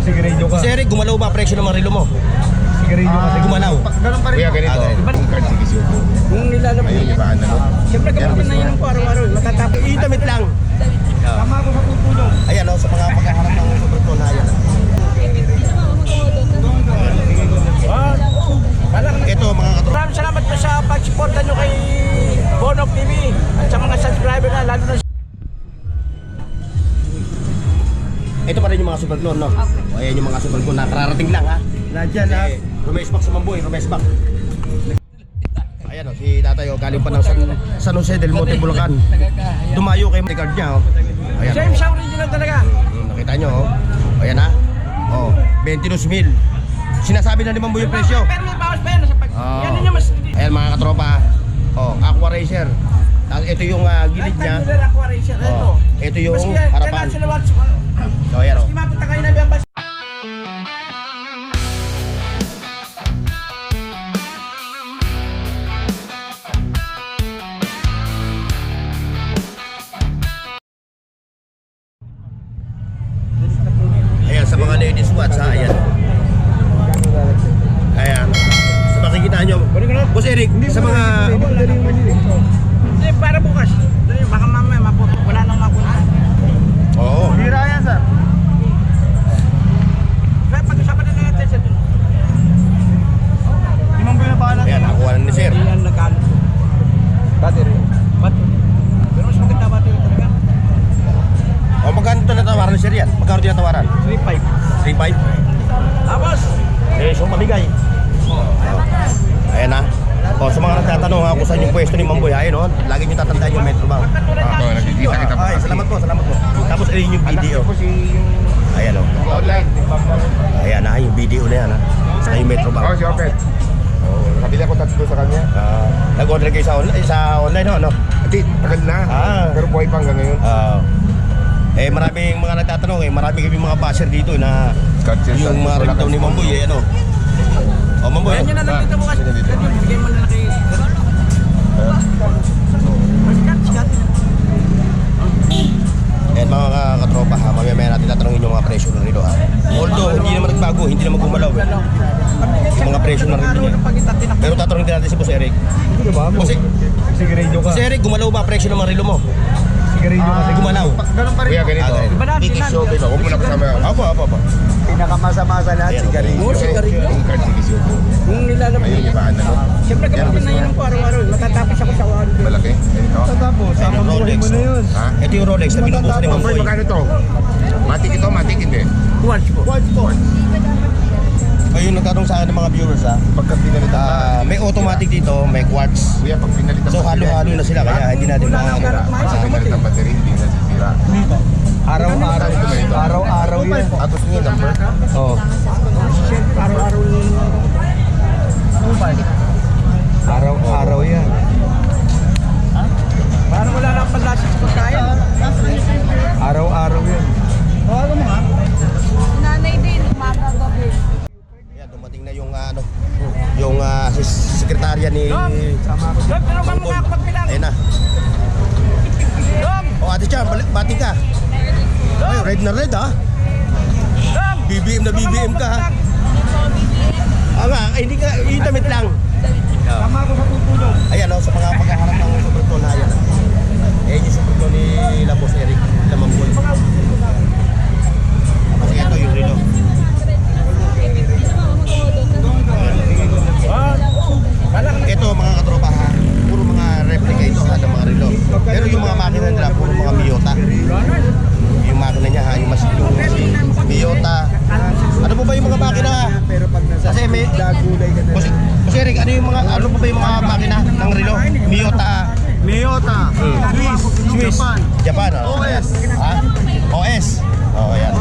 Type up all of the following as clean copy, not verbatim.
Sigarilyo ka. Si Eric, gumalaw ba presyo ng mga relo mo? Sigarilyo kasi Gumalaw. Ganun pa rin. Kuya, ganito. Yung card si Kisuko. Yung nilalabas Ayun, niya. ibaan na, no? Siyempre gamitin na yun po araw-araw. Matatapos. Itamit lang. Tama ako sa tutulong. Ayan o, sa mga pagkaharap ng sobrang na ayan. Ito mga katropa. Maraming salamat po sa pag-suporta nyo kay Bonok TV at sa mga subscriber na, lalo na Ito pa rin yung mga super clone, no? O, ayan yung mga super clone na kararating lang, ha? Nandiyan ha. Rumesbak sa Mamboy, rumesbak. Ayan o, si tatay o, galing pa ng San Jose del Monte, Bulacan. Dumayo kay card niya, o. Ayan. same sa original talaga. Nakita nyo, o. Ayan, ha? O, 22,000. Sinasabi na ni Mamboy yung presyo. Pero may bawas pa yan. Oo. Yan niya mas... Ayan mga katropa. O, Aqua Racer. Tapos ito yung gilid niya. Ito. Ito yung Maski harapan. sila watch. O, ayan o. Maski mapunta kayo na biyabas. Ayan, sa mga ladies watch, ha? Ayan. Ayan. Sa makikita nyo. Boss Eric, sa mga... Hindi, para bukas. Dali, baka mamaya maputo. Wala nang mapunta. Oo. Hira yan sir. Kaya pag-usapan na natin sa dun. Limang buwan na bahala. Ayan, nakuha na ni Sir. Ilan nagkano? Battery. Ba't? Pero mas maganda ba ito talaga? O, magkano ito natawaran ni Sir yan? Magkano tinatawaran? 3.5. 3.5? Tapos, So pamigay. Ayan na. O, sa mga nagtatanong ha, kung saan yung pwesto ni Mamboy, ayun o, lagi nyo tatandaan yung Metro Bank. Ito, nakikita kita pa Ay, kasi. salamat po, salamat po. Tapos ayun yung video. Tapos yung Ayan o. Online. Ayan na, yung video na yan ha. Sa yung Metro Oh, Bank. si Opet. Oh, nakabili ako tatlo sa kanya. Nag-order kayo sa online ho, ano? Hindi, tagal na. Pero buhay pa hanggang ngayon. Maraming mga nagtatanong marami kami mga basher dito na yung mga ringtone ni Mamboy ano. O Mamboy. yan na lang dito bukas. Bigay mo na lang kay... Sikat. Mga katropa ha, mamaya natin tatanungin yung mga presyo ng relo ha. Although hindi naman nagbago, hindi naman gumalaw yung mga presyo ng relo niya. Pero tatanungin din natin si Boss Eric. Hindi ba mo? Kasi Sigarilyo ka. Boss Eric, gumalaw ba presyo ng mga relo mo? Sigarilyo kasi Gumalaw. Ganun pa rin. Kuya, ganito. Iba na, Kikisuko ito. Huwag mo na kasama. Apo. Pinakamasama sa lahat, Ayan, sigarilyo. Oo, sigarilyo. Yung card si Kisuko. Yung nilalabas Ayun, niya. ibaan na, no? Siyempre gamitin na yun po araw-araw. Matatapos ako sa one. Malaki. Ganito. Tapos, Ayun, sama buhay Rolex, mo na yun. Ha? Ito yung Rolex na binubuso ni Mamboy, Mamboy. magkano to? Matik ito, matik hindi. Watch po. Watch po. Ayun, nagtanong sa akin ng mga viewers ha. Pagka pinalitan May automatic dito, may quartz. Kuya, pag pinalitan So halo-halo na sila kaya hindi natin Pag pinalitan battery, hindi na sisira. Araw-araw. Araw-araw yan. Atos nyo, number? Oo. Siyempre araw-araw yung... Araw-araw yan. Parang wala lang panlasis sa pagkain. Araw-araw yan. Tawagan mo ha? Nanay din, umaga gabi. Ayan, dumating na yung yung sekretarya ni Dom, pero bang mga pagpilang? Ayun na. Dom! O Ate Cham, bati ka. Ay, red na red ha. Dom! BBM na BBM ka ha. Nga, hindi ka, itamit lang. Tama ako sa tutulong. Ayan o, sa mga pagkaharap ng sobrang na ayan. Ayan yung sobrang ni Boss Eric, Lamambol. Kasi ito yung relo. Ito mga katropa ha, puro mga replica ito ha, ng mga relo. Pero yung mga makina nila, puro mga Miyota. Yung makina niya ha, yung Miyota. Ano po ba yung mga makina ha? Pero pag nasa Kasi may... gulay ka na. Boss Eric, ano yung mga, ano po ba yung mga makina ng relo? Miyota. Miyota. Swiss. Japan ha? OS. Ha? OS. Oo, ayan.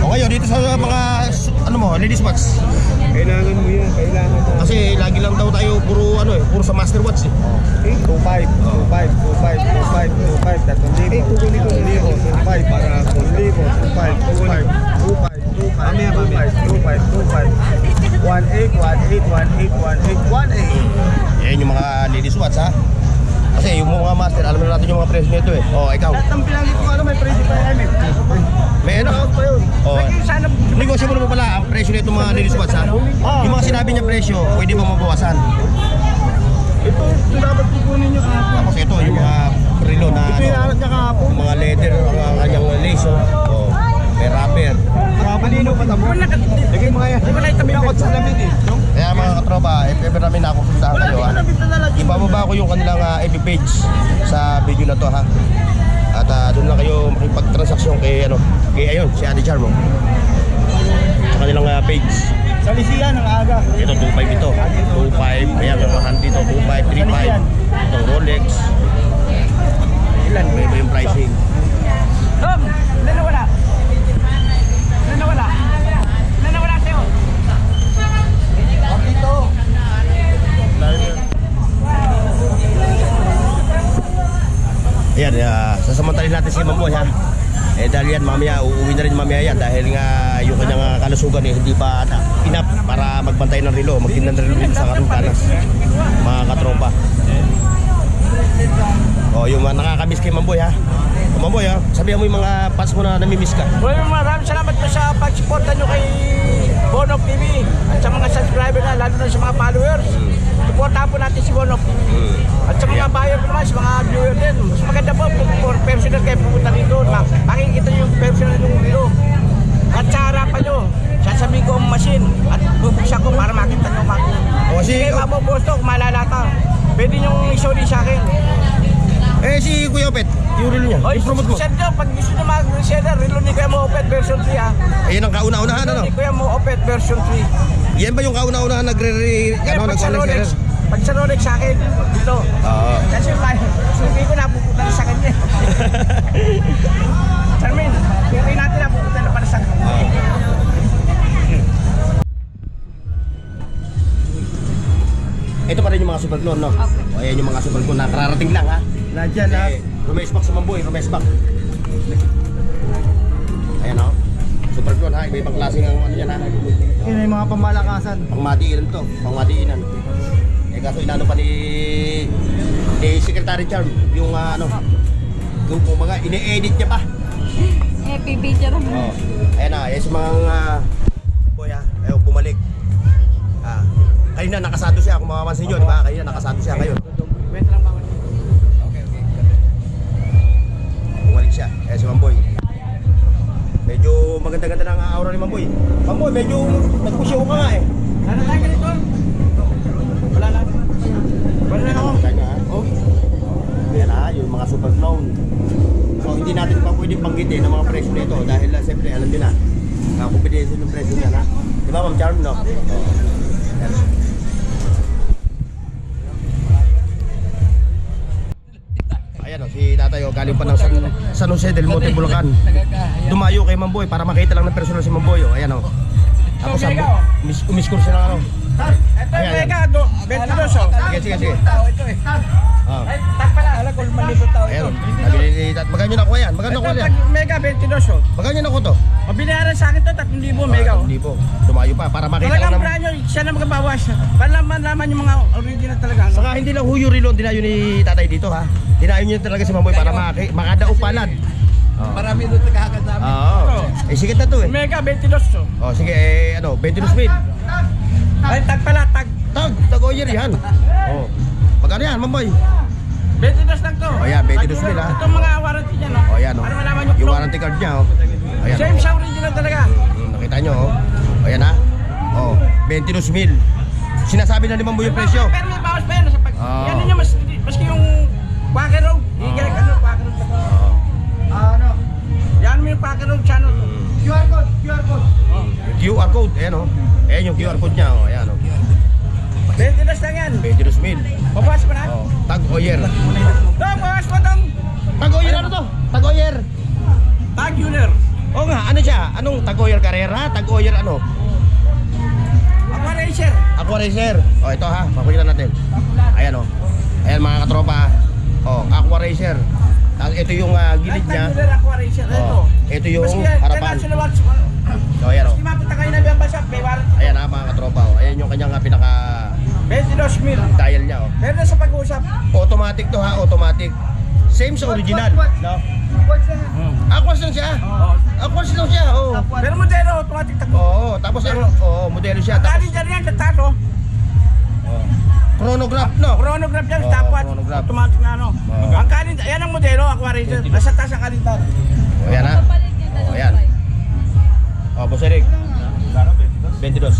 O ngayon, dito sa mga, ano mo, ladies watch. Kailangan mo yan. Kailangan mo. Kasi lagi lang daw tayo puro puro sa master watch eh. 25, 25, 25, 25, 3,000. Kukunin ko 1,000, 25 para 1,000, 25, 25, 25, 25, 25, 18, 18, 18, 18, 18. Yan yung mga ladies watch ha. Kasi yung mga master, alam na natin yung mga presyo nito eh. O, ikaw. Lahat ng pinanggit ko may presyo pa yan eh. May ano? Pa yun. O, Lagi sana Question mo naman pala, ang presyo nito mga niliswats ha? Yung mga sinabi niya presyo, pwede ba mabawasan? Ito dapat kukunin nyo kahapon. Tapos ito, yung mga relo na Ito yung arat niya kahapon. yung mga leather, ang kanyang lace, oh. May rubber. Malino pa tamo. Lagay mo kaya. Di ba na itabinakot sa lamig eh. No? Kaya mga katropa, if ever namin nakusundahan kayo ha, ibababa ko yung kanilang FB page sa video na to ha. At doon lang kayo makipag-transaksyon kay ayun, si Ate Charmo. Sa kanilang page. Sa Lisian, ang aga. Ito 2.5 ito. 2.5. Ayan, yung hand dito 2.5, 3.5. Itong Rolex. Ilan ba yung pricing? Tom, nanawala. Nanawala. Nanawala sa'yo. Ayan, sasamantalin natin si Mamboy ha. Dahil yan mamaya, uuwi na rin mamaya yan dahil nga yung kanyang kalusugan hindi pa enough para magbantay ng relo, magtinda ng relo dito sa Karuntanas, mga katropa. Yung mga nakakamiss kay Mamboy ha. Mamboy ha, sabihan mo yung mga fans mo na namimiss ka. Well, maraming salamat po sa pag-suporta nyo kay Bonok TV at sa mga subscriber na, lalo na sa mga followers. Supportahan po natin si Bonok TV. At sa mga buyer po naman, sa mga viewer din. Mas maganda po kung personal kayo pupunta dito. Makikita nyo yung personal yung video. At sa harapan nyo, sasabihin ko ang machine at bubuksan ko para makita nyo makina. Sige, Kaya mabubusto kung malalata. Pwede nyo isuli sa akin. si Kuya Opet, yung relo niya, Oy, i-promote mo. sir nyo, pag gusto nyo mag-reseller, relo ni Kuya Mo Opet version 3 ha. Ayan ang kauna-unahan Relo ni Kuya Mo Opet version 3. Yan ba yung kauna-unahan Pag sa Rolex, pag sa Rolex sa akin, dito. Oo. Kasi sugi ko napupunta na sa kanya. Charmin, sugi natin napupunta na para sa kanya. Ito pa rin yung mga super clone, no? Ayan yung mga super clone na kararating lang ha. Nandiyan ha. Rumesbak sa Mamboy, rumesbak. Ayan o. Super clone ha, iba-ibang klaseng ang ano yan ha. Yun yung mga pamalakasan. Pangmadiinan to, pangmadiinan. Kaso inano pa ni Secretary Charm, yung yung mga ine-edit niya pa. Happy video naman. Ayan na, yes mga boy ha, ayaw bumalik. Kanina nakasado siya, kung makamansin nyo, di ba? Kanina nakasado siya ngayon. Wait lang bawal. Bumalik siya, kaya si Mamboy. Medyo maganda-ganda ng aura ni Mamboy. Mamboy, medyo nagpusyo ka nga eh. Ano tayo ganito? Wala lang. Wala lang ako. Kanya ha? Ayan ha, yung mga super clone. So hindi natin pa pwedeng banggitin ang mga presyo nito dahil siyempre alam din na confidential yung presyo niya ha. Di ba Ma'am Charm, no? Ayan o, si tatay galing pa ng San Jose del Monte, Bulacan. Dumayo kay Mamboy para makita lang ng personal si Mamboy. Ayan o. Tapos umiskur siya ng ano. Ito yung mega, 22 oh. Sige. Ito eh. Ay, tak pala, alam ko, malibot tao Ayan ito. o. Nabili ni Tat. Magkano nakuha yan? Magkano nakuha Ito, yan? tag mega 22 oh. Magkano nakuha to? Mabinayaran sa akin to, 3,000 mega oh. Hindi po. Dumayo pa para makita lang Talagang naman. brand nyo, siya na magbabawas. Para naman yung mga original talaga. Saka hindi lang huyo relo ang dinayo ni tatay dito ha. Dinayo niya talaga si Mamboy para makadaupalan. Marami doon nagkakasama. Oo. Sikat na to eh. Mega 22 oh. Sige, 22,000. Ay, tag pala, tag. Tag-oyer yan. Magkano yan, Mamboy? 22 lang to. Ayan, 22,000 ha. Itong mga warranty niya, no? Ayan o. Para malaman Yung clone. warranty card niya Ayan Same sa original talaga. Nakita nyo Ayan ha. 22,000. Sinasabi na ni Mamboy yung presyo. Pero may bawas pa yan. Sa pag... Oo. Yan niya, maski yung Quaker Road. Quaker Road. Ano? Yan mo yung Quaker Road channel. QR code. QR code, ayan o. Ayan yung QR code niya Ayan o. 22 lang yan. 22,000. Babawas pa na. Tag-oyer. Dong, bawas pa dong. Tag-oyer ano to? Tag-oyer. Tag Uner. Oo nga, ano siya? Anong Tag-oyer Carrera? Tag-oyer ano? Aqua Racer. Aqua Racer. Ito ha, pakita natin. Ayan o. Ayan mga katropa. Aqua Racer. Ito yung gilid niya. Tag Uner Aqua Racer. Ito. Ito yung Maski harapan. international watch. Ayan o. Maski mapunta kayo na biyang shop, may warranty. Ayan ha mga katropa. Ayan yung kanyang pinaka 22,000. dial niya Pero na sa pag-uusap. Automatic to ha, automatic. Same sa original. No? Aquas lang siya. Aquas lang siya. Oh. Pero modelo, automatic takbo. Oo, tapos modelo siya. Dali Tapos dyan yan, sa taas oh. chronograph, no? Chronograph yan, Oo, stopwatch. chronograph. Automatic na ano. Oo. Ang kalentar, yan ang modelo, Aquarizer. Nasa taas ang kalentar. O yan ha. O yan. O, Boss Eric. 22.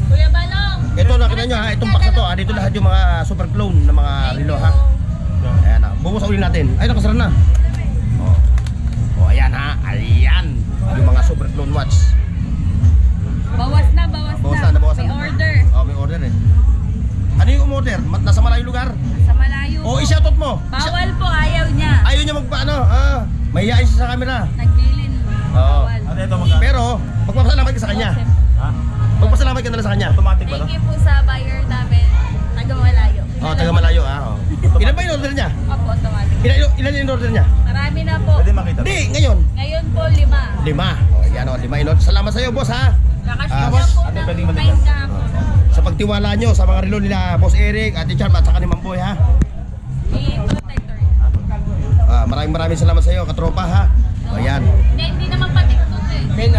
Kuya Balong. Ito nakita nyo ha, itong box na to ha, dito lahat yung mga super clone na mga relo ha. Ayan ha, bubusa uli natin. Ay, nakasara na. O, ayan ha, ayan. Yung mga super clone watch. Bawas na, bawas na. Nabawasan May na. order. O, may order eh. Ano yung umorder? Nasa malayong lugar? Sa malayo O, po. i-shoutout mo. Bawal po, ayaw niya. Ayaw niya magpaano, mahihain siya sa camera. Naglilin. Oo. Bawal. Pero, magpapasalamat ka sa kanya. Magpasalamat ka na sa kanya. Automatic ba no? Thank you po sa buyer namin. Taga malayo. Oh, taga malayo ha. Oh. Ilan ba yung order niya? Opo, automatic. Ilan yung order niya? Marami na po. Hindi, ngayon. Ngayon po, 5. 5. O, yan o, 5 inot. Salamat sa iyo, boss ha. Kakasya boss, po ng 9 kahapon. Sa pagtiwala nyo sa mga relo nila, Boss Eric, Ate Charm at saka ni Mamboy ha. I-protector. Maraming salamat sa iyo, katropa ha. O, yan. Hindi naman patiktot eh. Ngayon